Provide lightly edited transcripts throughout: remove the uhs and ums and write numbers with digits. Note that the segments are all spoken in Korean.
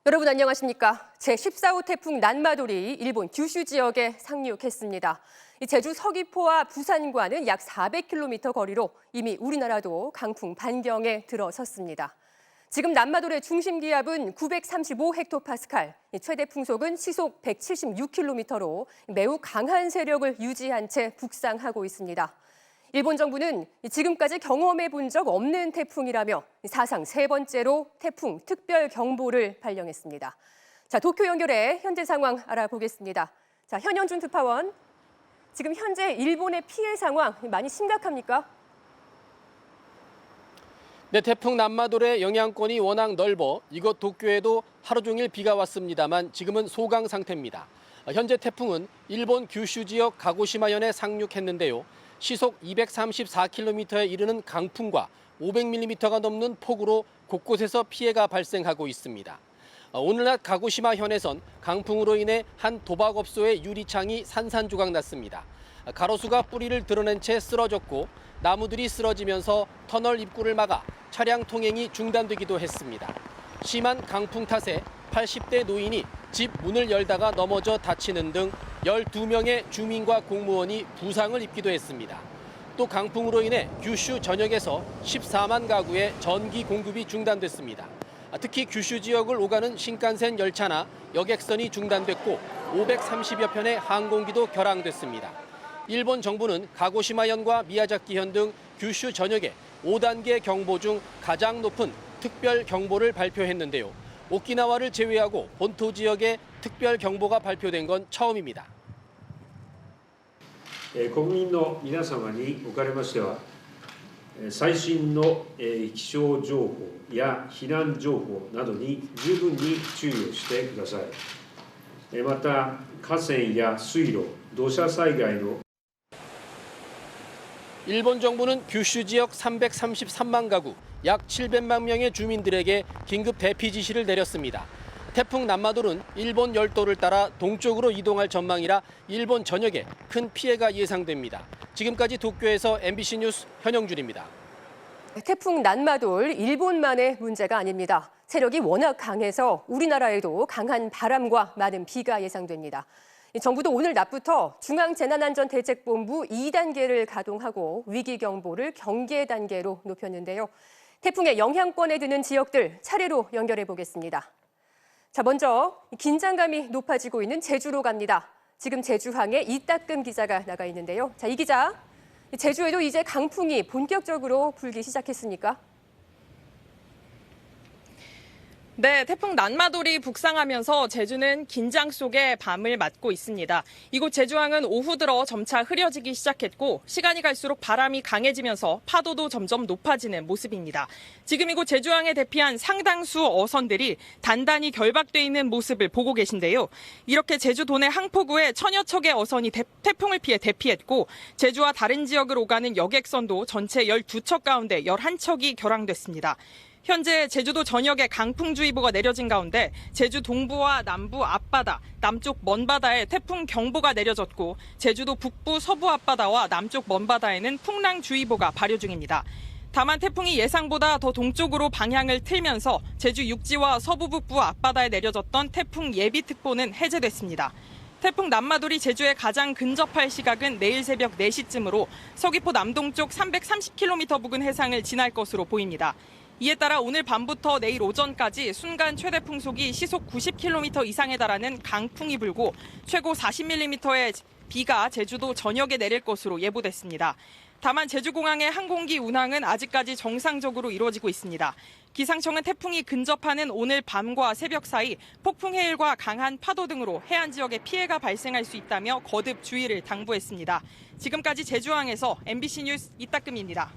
여러분 안녕하십니까? 제14호 태풍 난마돌이 일본 규슈 지역에 상륙했습니다. 제주 서귀포와 부산과는 약 400km 거리로 이미 우리나라도 강풍 반경에 들어섰습니다. 지금 난마돌의 중심 기압은 935헥토파스칼, 최대 풍속은 시속 176km로 매우 강한 세력을 유지한 채 북상하고 있습니다. 일본 정부는 지금까지 경험해 본 적 없는 태풍이라며 사상 세 번째로 태풍 특별경보를 발령했습니다. 자, 도쿄 연결해 현재 상황 알아보겠습니다. 자, 현영준 특파원, 지금 현재 일본의 피해 상황 많이 심각합니까? 네, 태풍 난마돌의 영향권이 워낙 넓어 이곳 도쿄에도 하루 종일 비가 왔습니다만 지금은 소강 상태입니다. 현재 태풍은 일본 규슈 지역 가고시마현에 상륙했는데요. 시속 234km에 이르는 강풍과 500mm가 넘는 폭우로 곳곳에서 피해가 발생하고 있습니다. 오늘 낮 가고시마현에선 강풍으로 인해 한 도박업소의 유리창이 산산조각 났습니다. 가로수가 뿌리를 드러낸 채 쓰러졌고 나무들이 쓰러지면서 터널 입구를 막아 차량 통행이 중단되기도 했습니다. 심한 강풍 탓에 80대 노인이 집 문을 열다가 넘어져 다치는 등 12명의 주민과 공무원이 부상을 입기도 했습니다. 또 강풍으로 인해 규슈 전역에서 14만 가구의 전기 공급이 중단됐습니다. 특히 규슈 지역을 오가는 신칸센 열차나 여객선이 중단됐고 530여 편의 항공기도 결항됐습니다. 일본 정부는 가고시마현과 미야자키현 등 규슈 전역에 5단계 경보 중 가장 높은 특별 경보를 발표했는데요. 오키나와를 제외하고 본토 지역에 특별 경보가 발표된 건 처음입니다. 国民の皆様におかれましては、最新の気象情報や避難情報などに十分に注意をしてください。また、河川や水路、土砂災害の 일본 정부는 규슈 지역 333만 가구, 약 700만 명의 주민들에게 긴급 대피 지시를 내렸습니다. 태풍 난마돌은 일본 열도를 따라 동쪽으로 이동할 전망이라 일본 전역에 큰 피해가 예상됩니다. 지금까지 도쿄에서 MBC 뉴스 현영준입니다. 태풍 난마돌, 일본만의 문제가 아닙니다. 세력이 워낙 강해서 우리나라에도 강한 바람과 많은 비가 예상됩니다. 정부도 오늘 낮부터 중앙재난안전대책본부 2단계를 가동하고 위기경보를 경계 단계로 높였는데요. 태풍의 영향권에 드는 지역들 차례로 연결해 보겠습니다. 자, 먼저 긴장감이 높아지고 있는 제주로 갑니다. 지금 제주항에 이따금 기자가 나가 있는데요. 자, 이 기자, 제주에도 이제 강풍이 본격적으로 불기 시작했습니까? 네, 태풍 난마돌이 북상하면서 제주는 긴장 속에 밤을 맞고 있습니다. 이곳 제주항은 오후 들어 점차 흐려지기 시작했고 시간이 갈수록 바람이 강해지면서 파도도 점점 높아지는 모습입니다. 지금 이곳 제주항에 대피한 상당수 어선들이 단단히 결박돼 있는 모습을 보고 계신데요. 이렇게 제주 도내 항포구에 천여 척의 어선이 태풍을 피해 대피했고 제주와 다른 지역을 오가는 여객선도 전체 12척 가운데 11척이 결항됐습니다. 현재 제주도 전역에 강풍주의보가 내려진 가운데 제주 동부와 남부 앞바다, 남쪽 먼바다에 태풍 경보가 내려졌고 제주도 북부 서부 앞바다와 남쪽 먼바다에는 풍랑주의보가 발효 중입니다. 다만 태풍이 예상보다 더 동쪽으로 방향을 틀면서 제주 육지와 서부 북부 앞바다에 내려졌던 태풍 예비특보는 해제됐습니다. 태풍 난마돌이 제주에 가장 근접할 시각은 내일 새벽 4시쯤으로 서귀포 남동쪽 330km 부근 해상을 지날 것으로 보입니다. 이에 따라 오늘 밤부터 내일 오전까지 순간 최대 풍속이 시속 90km 이상에 달하는 강풍이 불고 최고 40mm의 비가 제주도 전역에 내릴 것으로 예보됐습니다. 다만 제주공항의 항공기 운항은 아직까지 정상적으로 이루어지고 있습니다. 기상청은 태풍이 근접하는 오늘 밤과 새벽 사이 폭풍 해일과 강한 파도 등으로 해안 지역에 피해가 발생할 수 있다며 거듭 주의를 당부했습니다. 지금까지 제주항에서 MBC 뉴스 이따금입니다.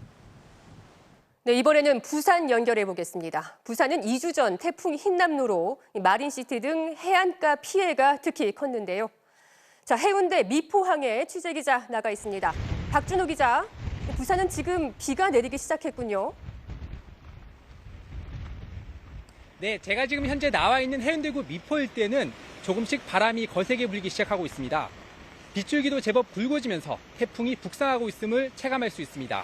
네, 이번에는 부산 연결해 보겠습니다. 부산은 2주 전 태풍 흰남노로 마린시티 등 해안가 피해가 특히 컸는데요. 자, 해운대 미포항에 취재기자 나가 있습니다. 박준호 기자, 부산은 지금 비가 내리기 시작했군요. 네, 제가 지금 현재 나와 있는 해운대구 미포 일대는 조금씩 바람이 거세게 불기 시작하고 있습니다. 빗줄기도 제법 굵어지면서 태풍이 북상하고 있음을 체감할 수 있습니다.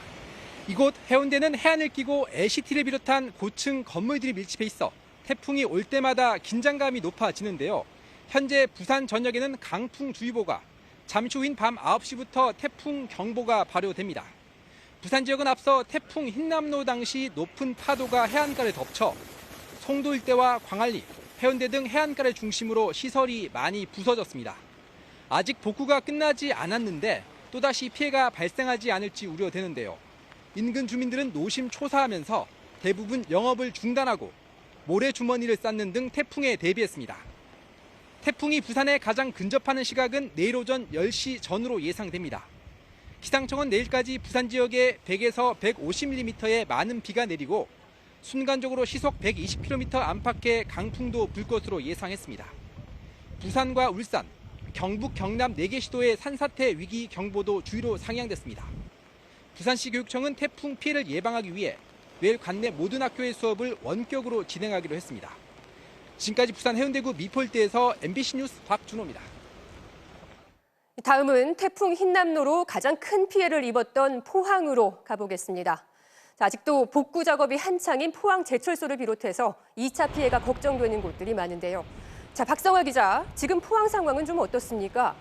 이곳 해운대는 해안을 끼고 LCT를 비롯한 고층 건물들이 밀집해 있어 태풍이 올 때마다 긴장감이 높아지는데요. 현재 부산 전역에는 강풍주의보가, 잠시 후인 밤 9시부터 태풍 경보가 발효됩니다. 부산 지역은 앞서 태풍 흰남노 당시 높은 파도가 해안가를 덮쳐 송도 일대와 광안리, 해운대 등 해안가를 중심으로 시설이 많이 부서졌습니다. 아직 복구가 끝나지 않았는데 또다시 피해가 발생하지 않을지 우려되는데요. 인근 주민들은 노심초사하면서 대부분 영업을 중단하고 모래주머니를 쌓는 등 태풍에 대비했습니다. 태풍이 부산에 가장 근접하는 시각은 내일 오전 10시 전으로 예상됩니다. 기상청은 내일까지 부산 지역에 100에서 150mm의 많은 비가 내리고 순간적으로 시속 120km 안팎의 강풍도 불 것으로 예상했습니다. 부산과 울산, 경북, 경남 4개 시도의 산사태 위기 경보도 주의로 상향됐습니다. 부산시 교육청은 태풍 피해를 예방하기 위해 내일 관내 모든 학교의 수업을 원격으로 진행하기로 했습니다. 지금까지 부산 해운대구 미포 일대에서 MBC 뉴스 박준호입니다. 다음은 태풍 흰남노로 가장 큰 피해를 입었던 포항으로 가보겠습니다. 자, 아직도 복구 작업이 한창인 포항 제철소를 비롯해서 2차 피해가 걱정되는 곳들이 많은데요. 자, 박성화 기자, 지금 포항 상황은 좀 어떻습니까?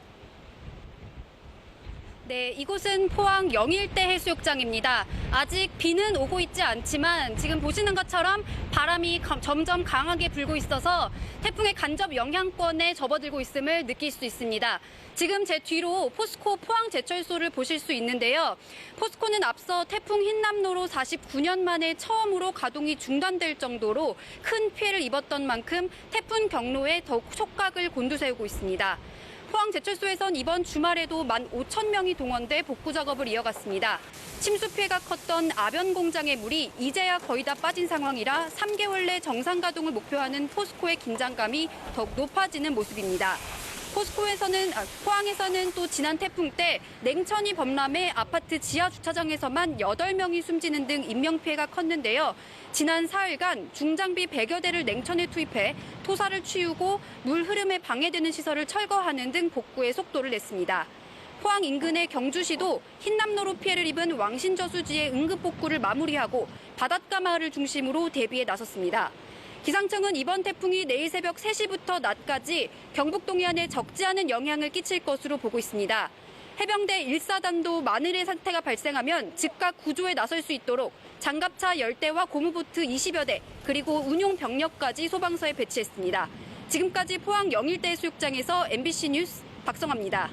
네, 이곳은 포항 영일대 해수욕장입니다. 아직 비는 오고 있지 않지만 지금 보시는 것처럼 바람이 점점 강하게 불고 있어서 태풍의 간접 영향권에 접어들고 있음을 느낄 수 있습니다. 지금 제 뒤로 포스코 포항제철소를 보실 수 있는데요. 포스코는 앞서 태풍 흰남노로 49년 만에 처음으로 가동이 중단될 정도로 큰 피해를 입었던 만큼 태풍 경로에 더욱 촉각을 곤두세우고 있습니다. 포항제철소에선 이번 주말에도 15,000명이 동원돼 복구 작업을 이어갔습니다. 침수 피해가 컸던 아변 공장의 물이 이제야 거의 다 빠진 상황이라 3개월 내 정상 가동을 목표하는 포스코의 긴장감이 더욱 높아지는 모습입니다. 포항에서는 또 지난 태풍 때 냉천이 범람해 아파트 지하 주차장에서만 8명이 숨지는 등 인명피해가 컸는데요. 지난 사흘간 중장비 100여 대를 냉천에 투입해 토사를 치우고 물 흐름에 방해되는 시설을 철거하는 등 복구에 속도를 냈습니다. 포항 인근의 경주시도 흰남노로 피해를 입은 왕신저수지의 응급복구를 마무리하고 바닷가 마을을 중심으로 대비에 나섰습니다. 기상청은 이번 태풍이 내일 새벽 3시부터 낮까지 경북 동해안에 적지 않은 영향을 끼칠 것으로 보고 있습니다. 해병대 1사단도 만일의 사태가 발생하면 즉각 구조에 나설 수 있도록 장갑차 10대와 고무보트 20여 대, 그리고 운용 병력까지 소방서에 배치했습니다. 지금까지 포항 영일대 해수욕장에서 MBC 뉴스 박성화입니다.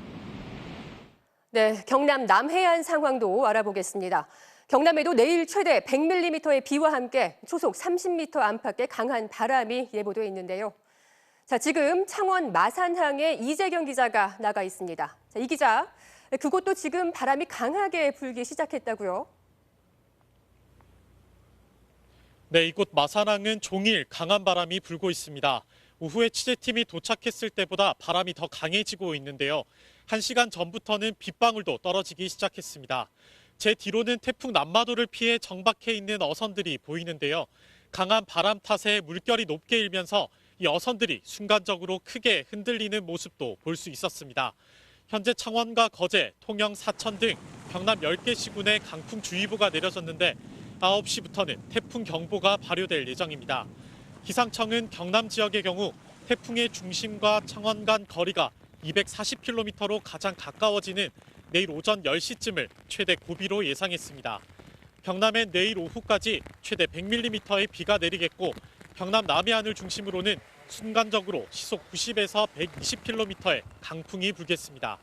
네, 경남 남해안 상황도 알아보겠습니다. 경남에도 내일 최대 100mm의 비와 함께 초속 30m 안팎의 강한 바람이 예보돼 있는데요. 자, 지금 창원 마산항에 이재경 기자가 나가 있습니다. 자, 이 기자, 그곳도 지금 바람이 강하게 불기 시작했다고요? 네, 이곳 마산항은 종일 강한 바람이 불고 있습니다. 오후에 취재팀이 도착했을 때보다 바람이 더 강해지고 있는데요. 1시간 전부터는 빗방울도 떨어지기 시작했습니다. 제 뒤로는 태풍 남마도를 피해 정박해 있는 어선들이 보이는데요. 강한 바람 탓에 물결이 높게 일면서 이 어선들이 순간적으로 크게 흔들리는 모습도 볼 수 있었습니다. 현재 창원과 거제, 통영, 사천 등 경남 10개 시군에 강풍주의보가 내려졌는데 9시부터는 태풍 경보가 발효될 예정입니다. 기상청은 경남 지역의 경우 태풍의 중심과 창원 간 거리가 240km로 가장 가까워지는 내일 오전 10시쯤을 최대 고비로 예상했습니다. 경남엔 내일 오후까지 최대 100mm의 비가 내리겠고 경남 남해안을 중심으로는 순간적으로 시속 90에서 120km의 강풍이 불겠습니다.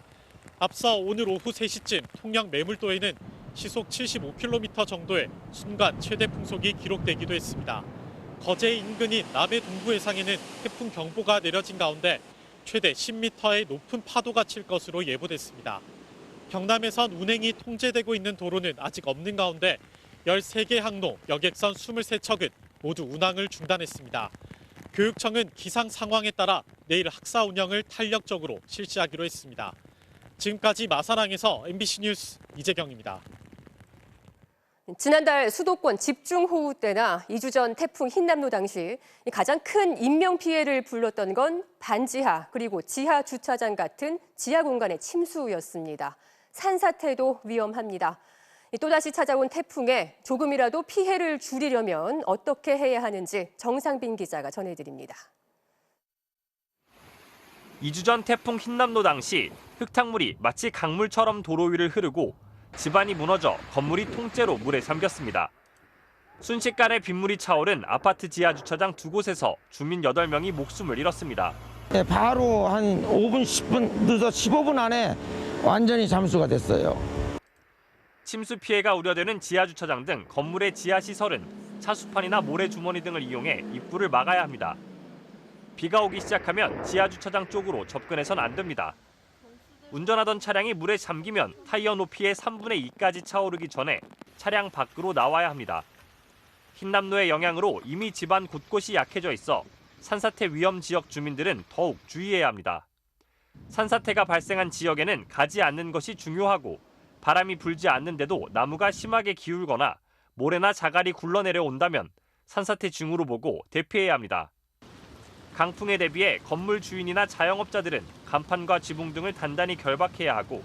앞서 오늘 오후 3시쯤 통영 매물도에는 시속 75km 정도의 순간 최대 풍속이 기록되기도 했습니다. 거제 인근인 남해 동부 해상에는 태풍 경보가 내려진 가운데 최대 10m의 높은 파도가 칠 것으로 예보됐습니다. 경남에선 운행이 통제되고 있는 도로는 아직 없는 가운데 13개 항로, 여객선 23척은 모두 운항을 중단했습니다. 교육청은 기상 상황에 따라 내일 학사 운영을 탄력적으로 실시하기로 했습니다. 지금까지 마산항에서 MBC 뉴스 이재경입니다. 지난달 수도권 집중호우 때나 2주 전 태풍 흰남노 당시 가장 큰 인명피해를 불렀던 건 반지하 그리고 지하 주차장 같은 지하 공간의 침수였습니다. 산사태도 위험합니다. 또다시 찾아온 태풍에 조금이라도 피해를 줄이려면 어떻게 해야 하는지 정상빈 기자가 전해드립니다. 2주 전 태풍 흰남노 당시 흙탕물이 마치 강물처럼 도로 위를 흐르고 집안이 무너져 건물이 통째로 물에 잠겼습니다. 순식간에 빗물이 차오른 아파트 지하 주차장 2곳에서 주민 8명이 목숨을 잃었습니다. 네, 바로 한 5분, 10분, 늦어 15분 안에 완전히 잠수가 됐어요. 침수 피해가 우려되는 지하 주차장 등 건물의 지하 시설은 차수판이나 모래주머니 등을 이용해 입구를 막아야 합니다. 비가 오기 시작하면 지하 주차장 쪽으로 접근해선 안 됩니다. 운전하던 차량이 물에 잠기면 타이어 높이의 3분의 2까지 차오르기 전에 차량 밖으로 나와야 합니다. 흰남노의 영향으로 이미 집안 곳곳이 약해져 있어 산사태 위험 지역 주민들은 더욱 주의해야 합니다. 산사태가 발생한 지역에는 가지 않는 것이 중요하고 바람이 불지 않는데도 나무가 심하게 기울거나 모래나 자갈이 굴러내려 온다면 산사태 징후로 보고 대피해야 합니다. 강풍에 대비해 건물 주인이나 자영업자들은 간판과 지붕 등을 단단히 결박해야 하고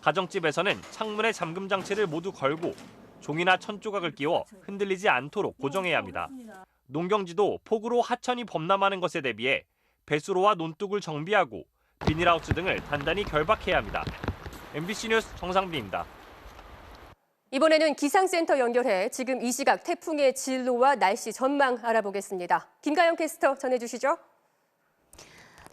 가정집에서는 창문에 잠금 장치를 모두 걸고 종이나 천 조각을 끼워 흔들리지 않도록 고정해야 합니다. 농경지도 폭우로 하천이 범람하는 것에 대비해 배수로와 논둑을 정비하고 비닐하우스 등을 단단히 결박해야 합니다. MBC 뉴스 정상빈입니다. 이번에는 기상센터 연결해 지금 이 시각 태풍의 진로와 날씨 전망 알아보겠습니다. 김가영 캐스터 전해주시죠.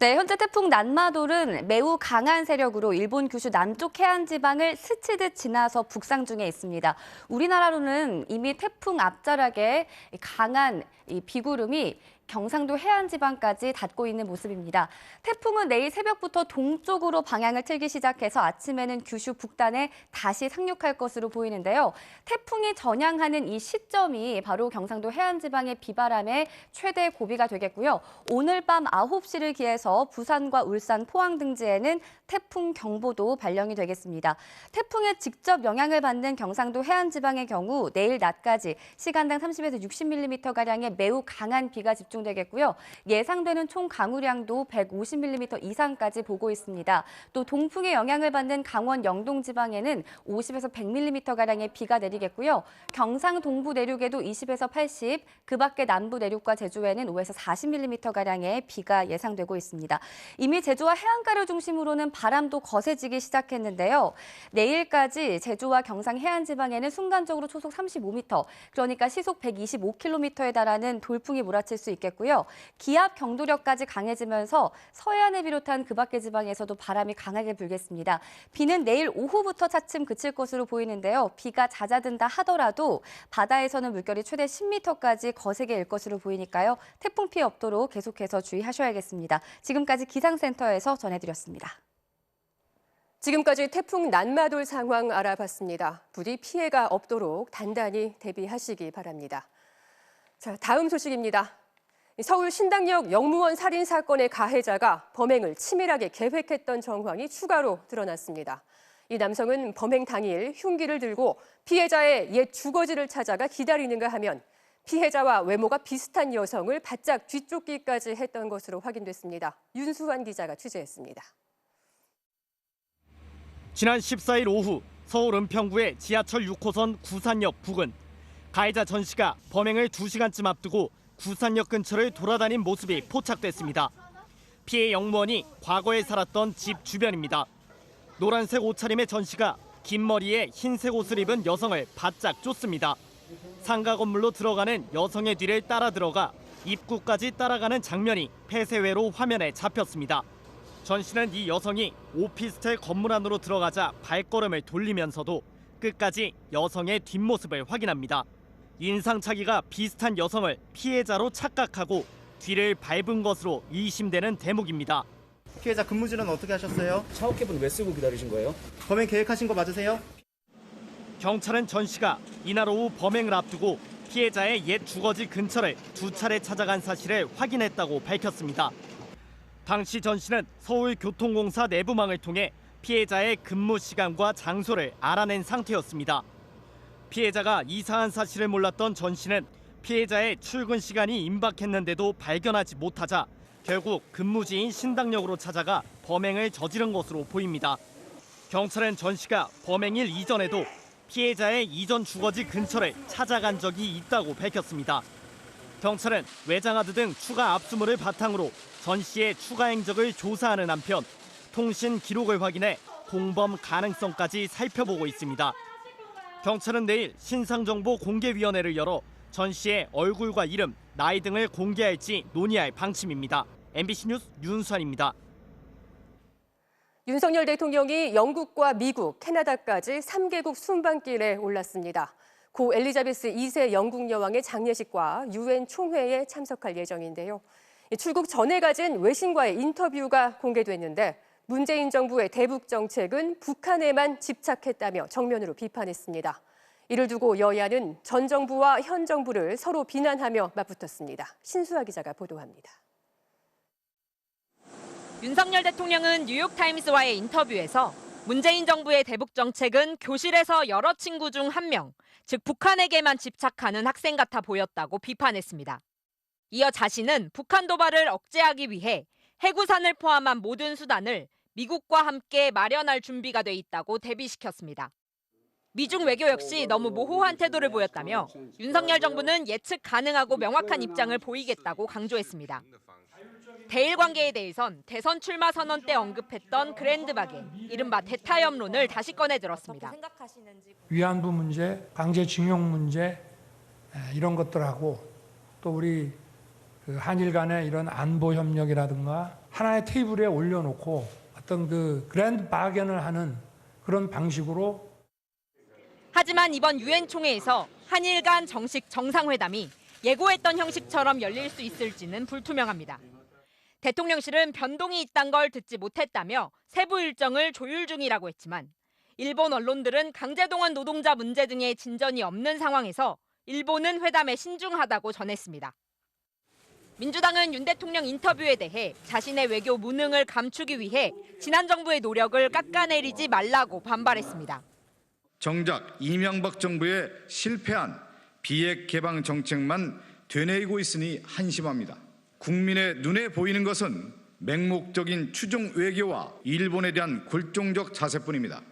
네, 현재 태풍 난마돌은 매우 강한 세력으로 일본 규슈 남쪽 해안 지방을 스치듯 지나서 북상 중에 있습니다. 우리나라로는 이미 태풍 앞자락에 강한 이 비구름이 경상도 해안 지방까지 닿고 있는 모습입니다. 태풍은 내일 새벽부터 동쪽으로 방향을 틀기 시작해서 아침에는 규슈 북단에 다시 상륙할 것으로 보이는데요. 태풍이 전향하는 이 시점이 바로 경상도 해안 지방의 비바람의 최대 고비가 되겠고요. 오늘 밤 9시를 기해서 부산과 울산, 포항 등지에는 태풍 경보도 발령이 되겠습니다. 태풍에 직접 영향을 받는 경상도 해안 지방의 경우 내일 낮까지 시간당 30에서 60mm가량의 매우 강한 비가 집중되겠고요. 예상되는 총 강우량도 150mm 이상까지 보고 있습니다. 또 동풍의 영향을 받는 강원 영동 지방에는 50에서 100mm가량의 비가 내리겠고요. 경상 동부 내륙에도 20에서 80, 그 밖에 남부 내륙과 제주에는 5에서 40mm가량의 비가 예상되고 있습니다. 이미 제주와 해안가를 중심으로는 바람도 거세지기 시작했는데요. 내일까지 제주와 경상 해안 지방에는 순간적으로 초속 35m, 그러니까 시속 125km에 달하는 돌풍이 몰아칠 수 있겠고요. 기압 경도력까지 강해지면서 서해안을 비롯한 그 밖의 지방에서도 바람이 강하게 불겠습니다. 비는 내일 오후부터 차츰 그칠 것으로 보이는데요. 비가 잦아든다 하더라도 바다에서는 물결이 최대 10m까지 거세게 일 것으로 보이니까요. 태풍 피해 없도록 계속해서 주의하셔야겠습니다. 지금까지 기상센터에서 전해드렸습니다. 지금까지 태풍 난마돌 상황 알아봤습니다. 부디 피해가 없도록 단단히 대비하시기 바랍니다. 자, 다음 소식입니다. 서울 신당역 영무원 살인 사건의 가해자가 범행을 치밀하게 계획했던 정황이 추가로 드러났습니다. 이 남성은 범행 당일 흉기를 들고 피해자의 옛 주거지를 찾아가 기다리는가 하면 피해자와 외모가 비슷한 여성을 바짝 뒤쫓기까지 했던 것으로 확인됐습니다. 윤수환 기자가 취재했습니다. 지난 14일 오후 서울 은평구의 지하철 6호선 구산역 부근. 가해자 전 씨가 범행을 2시간쯤 앞두고 구산역 근처를 돌아다닌 모습이 포착됐습니다. 피해 영무원이 과거에 살았던 집 주변입니다. 노란색 옷차림의 전 씨가 긴 머리에 흰색 옷을 입은 여성을 바짝 쫓습니다. 상가 건물로 들어가는 여성의 뒤를 따라 들어가 입구까지 따라가는 장면이 폐쇄외로 화면에 잡혔습니다. 전 씨는 이 여성이 오피스텔 건물 안으로 들어가자 발걸음을 돌리면서도 끝까지 여성의 뒷모습을 확인합니다. 인상착의가 비슷한 여성을 피해자로 착각하고 뒤를 밟은 것으로 의심되는 대목입니다. 피해자 근무지는 어떻게 하셨어요? 샤워캡은 왜 쓰고 기다리신 거예요? 범행 계획하신 거 맞으세요? 경찰은 전 씨가 이날 오후 범행을 앞두고 피해자의 옛 주거지 근처를 2차례 찾아간 사실을 확인했다고 밝혔습니다. 당시 전 씨는 서울교통공사 내부망을 통해 피해자의 근무 시간과 장소를 알아낸 상태였습니다. 피해자가 이상한 사실을 몰랐던 전 씨는 피해자의 출근 시간이 임박했는데도 발견하지 못하자 결국 근무지인 신당역으로 찾아가 범행을 저지른 것으로 보입니다. 경찰은 전 씨가 범행일 이전에도 피해자의 이전 주거지 근처를 찾아간 적이 있다고 밝혔습니다. 경찰은 외장하드 등 추가 압수물을 바탕으로 전 씨의 추가 행적을 조사하는 한편 통신 기록을 확인해 공범 가능성까지 살펴보고 있습니다. 경찰은 내일 신상정보 공개위원회를 열어 전 씨의 얼굴과 이름, 나이 등을 공개할지 논의할 방침입니다. MBC 뉴스 윤수환입니다. 윤석열 대통령이 영국과 미국, 캐나다까지 3개국 순방길에 올랐습니다. 고 엘리자베스 2세 영국 여왕의 장례식과 유엔 총회에 참석할 예정인데요. 출국 전에 가진 외신과의 인터뷰가 공개됐는데 문재인 정부의 대북 정책은 북한에만 집착했다며 정면으로 비판했습니다. 이를 두고 여야는 전 정부와 현 정부를 서로 비난하며 맞붙었습니다. 신수아 기자가 보도합니다. 윤석열 대통령은 뉴욕타임스와의 인터뷰에서 문재인 정부의 대북 정책은 교실에서 여러 친구 중 한 명, 즉 북한에게만 집착하는 학생 같아 보였다고 비판했습니다. 이어 자신은 북한 도발을 억제하기 위해 해구산을 포함한 모든 수단을 미국과 함께 마련할 준비가 돼 있다고 대비시켰습니다. 미중 외교 역시 너무 모호한 태도를 보였다며 윤석열 정부는 예측 가능하고 명확한 입장을 보이겠다고 강조했습니다. 대일 관계에 대해선 대선 출마 선언 때 언급했던 그랜드 바겐, 이른바 대타협론을 다시 꺼내 들었습니다. 위안부 문제, 강제징용 문제 이런 것들하고 또 우리 한일 간의 이런 안보 협력이라든가 하나의 테이블에 올려놓고 어떤 그랜드 바겐을 하는 그런 방식으로. 하지만 이번 유엔 총회에서 한일 간 정식 정상회담이 예고했던 형식처럼 열릴 수 있을지는 불투명합니다. 대통령실은 변동이 있다는 걸 듣지 못했다며 세부 일정을 조율 중이라고 했지만 일본 언론들은 강제동원 노동자 문제 등의 진전이 없는 상황에서 일본은 회담에 신중하다고 전했습니다. 민주당은 윤 대통령 인터뷰에 대해 자신의 외교 무능을 감추기 위해 지난 정부의 노력을 깎아내리지 말라고 반발했습니다. 정작 이명박 정부의 실패한 비핵 개방 정책만 되뇌이고 있으니 한심합니다. 국민의 눈에 보이는 것은 맹목적인 추종 외교와 일본에 대한 굴종적 자세뿐입니다.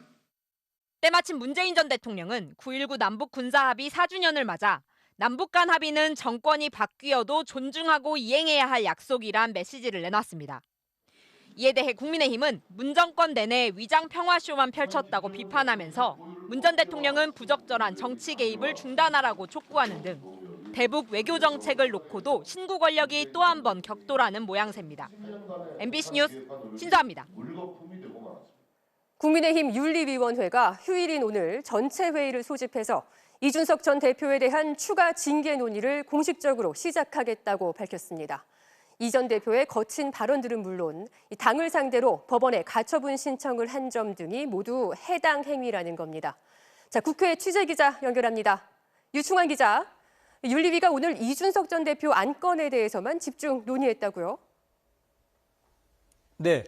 때마침 문재인 전 대통령은 9.19 남북 군사합의 4주년을 맞아 남북 간 합의는 정권이 바뀌어도 존중하고 이행해야 할 약속이란 메시지를 내놨습니다. 이에 대해 국민의힘은 문 정권 내내 위장 평화쇼만 펼쳤다고 비판하면서 문 전 대통령은 부적절한 정치 개입을 중단하라고 촉구하는 등 대북 외교 정책을 놓고도 신구 권력이 또 한 번 격돌하는 모양새입니다. MBC 뉴스 신수아입니다. 국민의힘 윤리위원회가 휴일인 오늘 전체 회의를 소집해서 이준석 전 대표에 대한 추가 징계 논의를 공식적으로 시작하겠다고 밝혔습니다. 이 전 대표의 거친 발언들은 물론 당을 상대로 법원에 가처분 신청을 한 점 등이 모두 해당 행위라는 겁니다. 자, 국회 취재기자 연결합니다. 유충환 기자, 윤리위가 오늘 이준석 전 대표 안건에 대해서만 집중 논의했다고요? 네,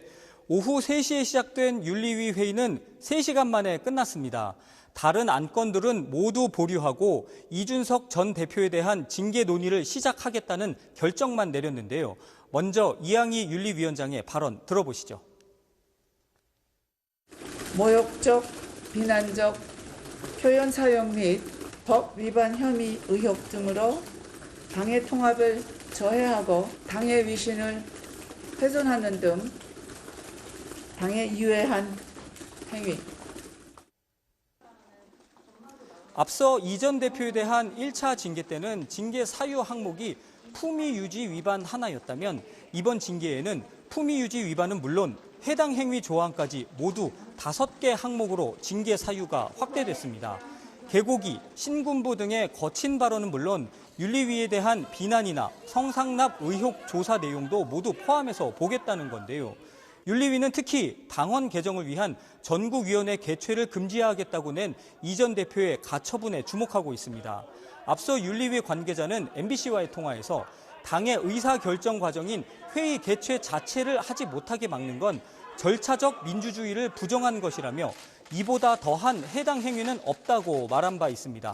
오후 3시에 시작된 윤리위 회의는 3시간 만에 끝났습니다. 다른 안건들은 모두 보류하고 이준석 전 대표에 대한 징계 논의를 시작하겠다는 결정만 내렸는데요. 먼저 이항희 윤리위원장의 발언 들어보시죠. 모욕적, 비난적, 표현 사용 및 법 위반 혐의 의혹 등으로 당의 통합을 저해하고 당의 위신을 훼손하는 등 당에 유해한 행위. 앞서 이 전 대표에 대한 1차 징계 때는 징계 사유 항목이 품위 유지 위반 하나였다면 이번 징계에는 품위 유지 위반은 물론 해당 행위 조항까지 모두 5개 항목으로 징계 사유가 확대됐습니다. 개고기, 신군부 등의 거친 발언은 물론 윤리위에 대한 비난이나 성상납 의혹 조사 내용도 모두 포함해서 보겠다는 건데요. 윤리위는 특히 당원 개정을 위한 전국위원회 개최를 금지하겠다고 낸 이 전 대표의 가처분에 주목하고 있습니다. 앞서 윤리위 관계자는 MBC와의 통화에서 당의 의사결정 과정인 회의 개최 자체를 하지 못하게 막는 건 절차적 민주주의를 부정한 것이라며 이보다 더한 해당 행위는 없다고 말한 바 있습니다.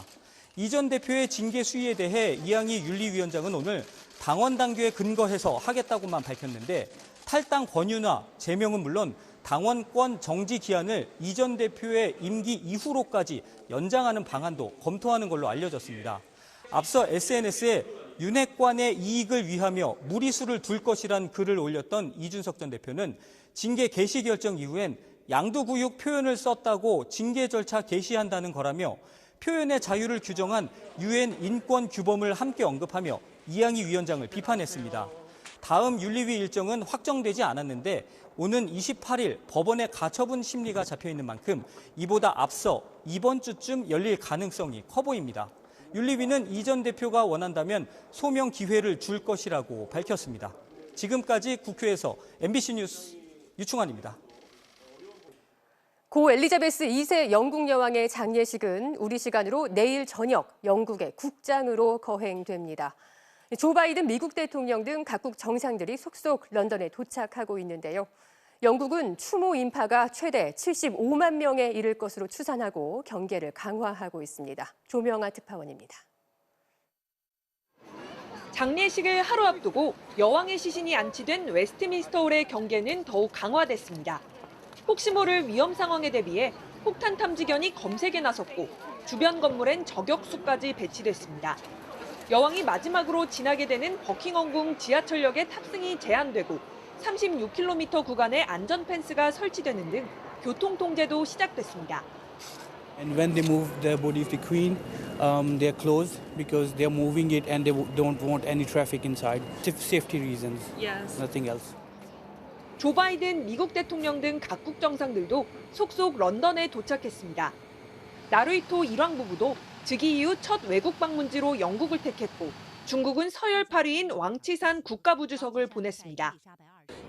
이 전 대표의 징계 수위에 대해 이항희 윤리위원장은 오늘 당원 당규에 근거해서 하겠다고만 밝혔는데 탈당 권유나 제명은 물론 당원권 정지 기한을 이 전 대표의 임기 이후로까지 연장하는 방안도 검토하는 걸로 알려졌습니다. 앞서 SNS에 윤핵관의 이익을 위하며 무리수를 둘 것이란 글을 올렸던 이준석 전 대표는 징계 개시 결정 이후엔 양도구육 표현을 썼다고 징계 절차 개시한다는 거라며 표현의 자유를 규정한 UN 인권 규범을 함께 언급하며 이양희 위원장을 비판했습니다. 다음 윤리위 일정은 확정되지 않았는데 오는 28일 법원에 가처분 심리가 잡혀 있는 만큼 이보다 앞서 이번 주쯤 열릴 가능성이 커 보입니다. 윤리위는 이 전 대표가 원한다면 소명 기회를 줄 것이라고 밝혔습니다. 지금까지 국회에서 MBC 뉴스 유충환입니다. 고 엘리자베스 2세 영국 여왕의 장례식은 우리 시간으로 내일 저녁 영국의 국장으로 거행됩니다. 조 바이든 미국 대통령 등 각국 정상들이 속속 런던에 도착하고 있는데요. 영국은 추모 인파가 최대 75만 명에 이를 것으로 추산하고 경계를 강화하고 있습니다. 조명아 특파원입니다. 장례식을 하루 앞두고 여왕의 시신이 안치된 웨스트민스터홀의 경계는 더욱 강화됐습니다. 혹시 모를 위험 상황에 대비해 폭탄 탐지견이 검색에 나섰고 주변 건물엔 저격수까지 배치됐습니다. 여왕이 마지막으로 지나게 되는 버킹엄궁 지하철역의 탑승이 제한되고 36km 구간에 안전 펜스가 설치되는 등 교통 통제도 시작됐습니다. And when they move the body of the queen, they're closed because they're moving it and they don't want any traffic inside. Safety reasons, nothing else. 조 바이든 미국 대통령 등 각국 정상들도 속속 런던에 도착했습니다. 나루히토 일왕 부부도 즉위 이후 첫 외국 방문지로 영국을 택했고 중국은 서열 8위인 왕치산 국가부주석을 보냈습니다.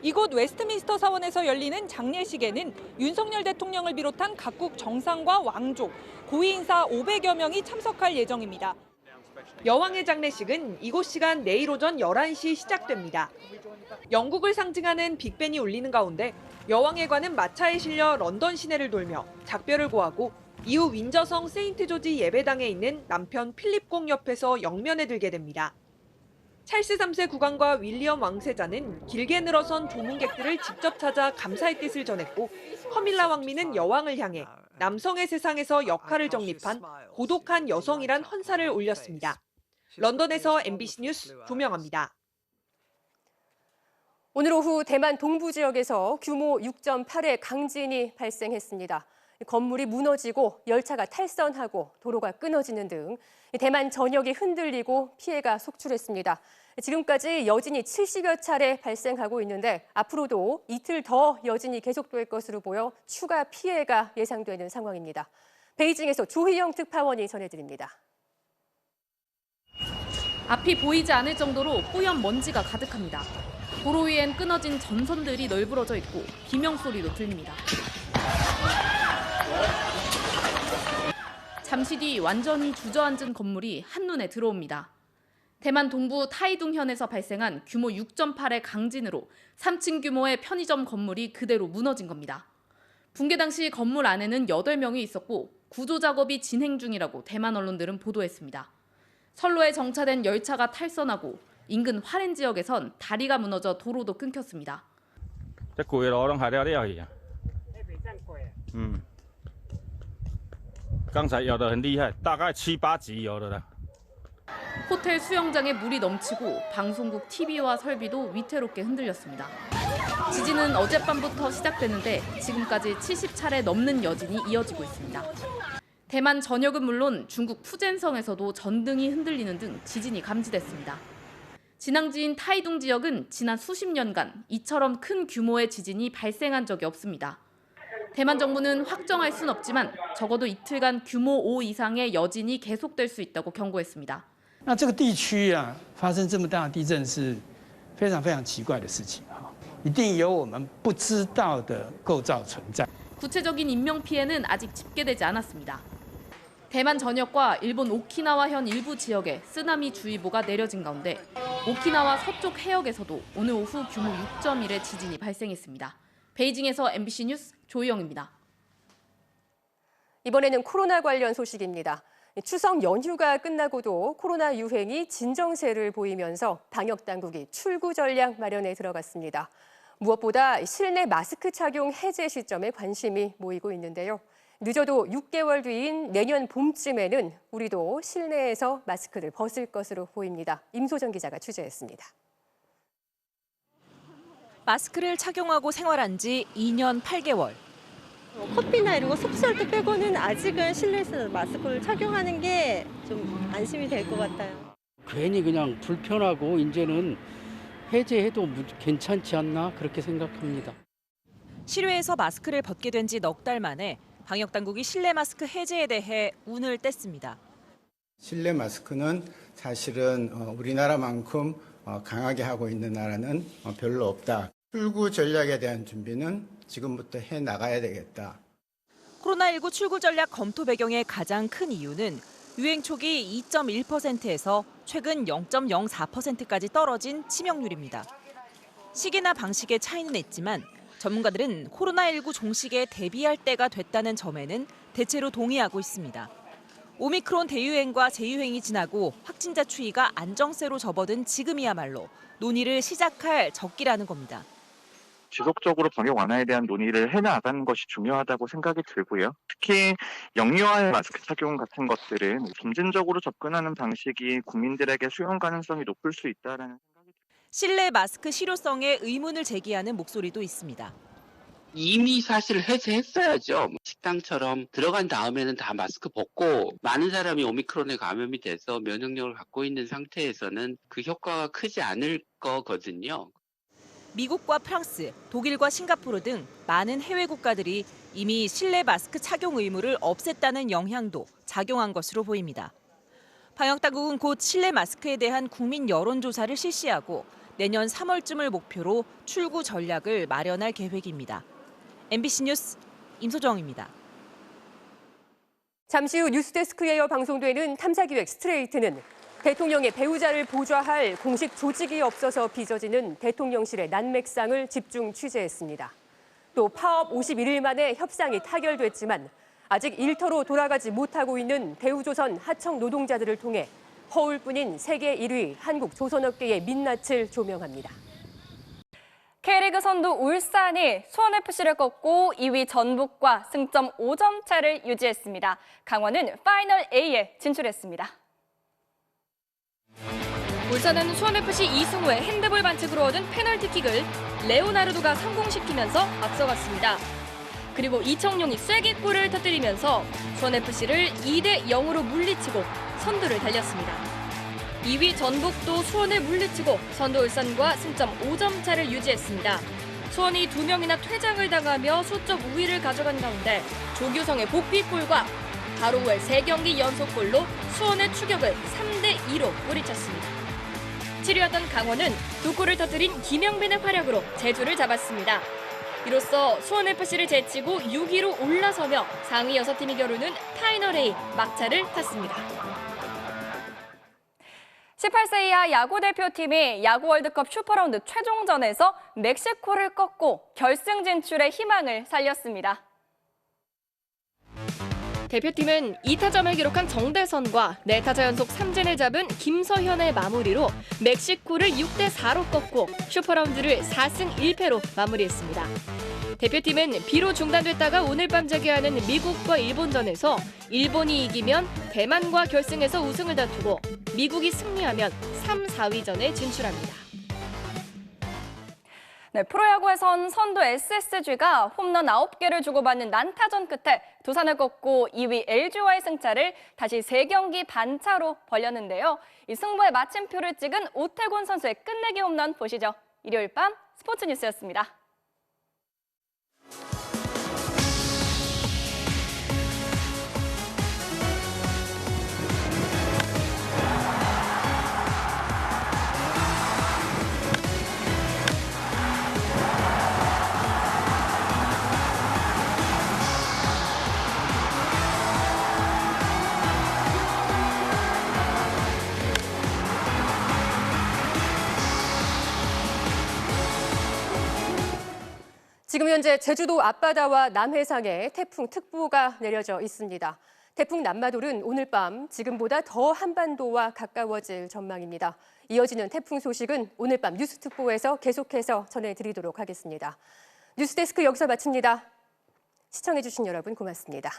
이곳 웨스트민스터 사원에서 열리는 장례식에는 윤석열 대통령을 비롯한 각국 정상과 왕족, 고위 인사 500여 명이 참석할 예정입니다. 여왕의 장례식은 이곳 시간 내일 오전 11시 시작됩니다. 영국을 상징하는 빅벤이 울리는 가운데 여왕의 관은 마차에 실려 런던 시내를 돌며 작별을 고하고 이후 윈저성 세인트 조지 예배당에 있는 남편 필립공 옆에서 영면에 들게 됩니다. 찰스 3세 국왕과 윌리엄 왕세자는 길게 늘어선 조문객들을 직접 찾아 감사의 뜻을 전했고 커밀라 왕비는 여왕을 향해 남성의 세상에서 역할을 정립한 고독한 여성이란 헌사를 올렸습니다. 런던에서 MBC 뉴스 조명아입니다. 오늘 오후 대만 동부 지역에서 규모 6.8의 강진이 발생했습니다. 건물이 무너지고 열차가 탈선하고 도로가 끊어지는 등 대만 전역이 흔들리고 피해가 속출했습니다. 지금까지 여진이 70여 차례 발생하고 있는데 앞으로도 이틀 더 여진이 계속될 것으로 보여 추가 피해가 예상되는 상황입니다. 베이징에서 조희영 특파원이 전해드립니다. 앞이 보이지 않을 정도로 뿌연 먼지가 가득합니다. 도로 위엔 끊어진 전선들이 널브러져 있고 비명소리도 들립니다. 잠시 뒤 완전히 주저앉은 건물이 한눈에 들어옵니다. 대만 동부 타이둥현에서 발생한 규모 6.8의 강진으로 3층 규모의 편의점 건물이 그대로 무너진 겁니다. 붕괴 당시 건물 안에는 8명이 있었고 구조 작업이 진행 중이라고 대만 언론들은 보도했습니다. 선로에 정차된 열차가 탈선하고 인근 화롄 지역에선 다리가 무너져 도로도 끊겼습니다. 호텔 수영장에 물이 넘치고 방송국 TV와 설비도 위태롭게 흔들렸습니다. 지진은 어젯밤부터 시작됐는데 지금까지 70차례 넘는 여진이 이어지고 있습니다. 대만 전역은 물론 중국 푸젠성에서도 전등이 흔들리는 등 지진이 감지됐습니다. 진앙지인 타이둥 지역은 지난 수십 년간 이처럼 큰 규모의 지진이 발생한 적이 없습니다. 대만 정부는 확정할 순 없지만 적어도 이틀간 규모 5 이상의 여진이 계속될 수 있다고 경고했습니다. 那这个地区啊，发生这么大的地震是非常非常奇怪的事情哈，一定有我们不知道的构造存在。 구체적인 인명 피해는 아직 집계되지 않았습니다. 대만 전역과 일본 오키나와현 일부 지역에 쓰나미 주의보가 내려진 가운데 오키나와 서쪽 해역에서도 오늘 오후 규모 6.1의 지진이 발생했습니다. 베이징에서 MBC 뉴스 조희영입니다. 이번에는 코로나 관련 소식입니다. 추석 연휴가 끝나고도 코로나 유행이 진정세를 보이면서 방역 당국이 출구 전략 마련에 들어갔습니다. 무엇보다 실내 마스크 착용 해제 시점에 관심이 모이고 있는데요. 늦어도 6개월 뒤인 내년 봄쯤에는 우리도 실내에서 마스크를 벗을 것으로 보입니다. 임소정 기자가 취재했습니다. 마스크를 착용하고 생활한 지 2년 8개월. 커피나 이런 거 섭취할 때 빼고는 아직은 실내에서 마스크를 착용하는 게 좀 안심이 될 것 같아요. 괜히 그냥 불편하고 이제는 해제해도 괜찮지 않나 그렇게 생각합니다. 실외에서 마스크를 벗게 된 지 넉 달 만에 방역당국이 실내 마스크 해제에 대해 운을 뗐습니다. 실내 마스크는 사실은 우리나라만큼 강하게 하고 있는 나라는 별로 없다. 출구 전략에 대한 준비는 지금부터 해 나가야 되겠다. 코로나19 출구 전략 검토 배경의 가장 큰 이유는 유행 초기 2.1%에서 최근 0.04%까지 떨어진 치명률입니다. 시기나 방식의 차이는 있지만 전문가들은 코로나19 종식에 대비할 때가 됐다는 점에는 대체로 동의하고 있습니다. 오미크론 대유행과 재유행이 지나고 확진자 추이가 안정세로 접어든 지금이야말로 논의를 시작할 적기라는 겁니다. 지속적으로 방역 완화에 대한 논의를 해나가는 것이 중요하다고 생각이 들고요. 특히 영유아의 마스크 착용 같은 것들은 점진적으로 접근하는 방식이 국민들에게 수용 가능성이 높을 수 있다는 생각이 듭니다. 실내 마스크 실효성에 의문을 제기하는 목소리도 있습니다. 이미 사실 해제했어야죠. 식당처럼 들어간 다음에는 다 마스크 벗고 많은 사람이 오미크론에 감염이 돼서 면역력을 갖고 있는 상태에서는 그 효과가 크지 않을 거거든요. 미국과 프랑스, 독일과 싱가포르 등 많은 해외 국가들이 이미 실내 마스크 착용 의무를 없앴다는 영향도 작용한 것으로 보입니다. 방역당국은 곧 실내 마스크에 대한 국민 여론조사를 실시하고 내년 3월쯤을 목표로 출구 전략을 마련할 계획입니다. MBC 뉴스 임소정입니다. 잠시 후 뉴스데스크에 이어 방송되는 탐사기획 스트레이트는 대통령의 배우자를 보좌할 공식 조직이 없어서 빚어지는 대통령실의 난맥상을 집중 취재했습니다. 또 파업 51일 만에 협상이 타결됐지만 아직 일터로 돌아가지 못하고 있는 대우조선 하청 노동자들을 통해 허울뿐인 세계 1위 한국 조선업계의 민낯을 조명합니다. K리그 선두 울산이 수원FC를 꺾고 2위 전북과 승점 5점 차를 유지했습니다. 강원은 파이널 A에 진출했습니다. 울산은 수원FC 이승우의 핸드볼 반칙으로 얻은 페널티킥을 레오나르도가 성공시키면서 앞서갔습니다. 그리고 이청용이 쐐기골을 터뜨리면서 수원FC를 2대0으로 물리치고 선두를 달렸습니다. 2위 전북도 수원을 물리치고 선두 울산과 승점 5점 차를 유지했습니다. 수원이 2명이나 퇴장을 당하며 수적 우위를 가져간 가운데 조규성의 복귀골과 바로웰 3경기 연속골로 수원의 추격을 3대2로 뿌리쳤습니다. 7위였던 강원은 2골을 터뜨린 김영빈의 활약으로 제주를 잡았습니다. 이로써 수원FC를 제치고 6위로 올라서며 상위 6팀이 겨루는 파이널 A 막차를 탔습니다. 18세 이하 야구 대표팀이 야구 월드컵 슈퍼라운드 최종전에서 멕시코를 꺾고 결승 진출의 희망을 살렸습니다. 대표팀은 2타점을 기록한 정대선과 4타자 연속 3진을 잡은 김서현의 마무리로 멕시코를 6대4로 꺾고 슈퍼라운드를 4승 1패로 마무리했습니다. 대표팀은 비로 중단됐다가 오늘 밤 재개하는 미국과 일본전에서 일본이 이기면 대만과 결승에서 우승을 다투고 미국이 승리하면 3, 4위전에 진출합니다. 네, 프로야구에선 선두 SSG가 홈런 9개를 주고받는 난타전 끝에 두산을 꺾고 2위 LG와의 승차를 다시 3경기 반차로 벌렸는데요. 이 승부의 마침표를 찍은 오태곤 선수의 끝내기 홈런 보시죠. 일요일 밤 스포츠 뉴스였습니다. 지금 현재 제주도 앞바다와 남해상에 태풍특보가 내려져 있습니다. 태풍 난마돌은 오늘 밤 지금보다 더 한반도와 가까워질 전망입니다. 이어지는 태풍 소식은 오늘 밤 뉴스특보에서 계속해서 전해드리도록 하겠습니다. 뉴스데스크 여기서 마칩니다. 시청해주신 여러분 고맙습니다.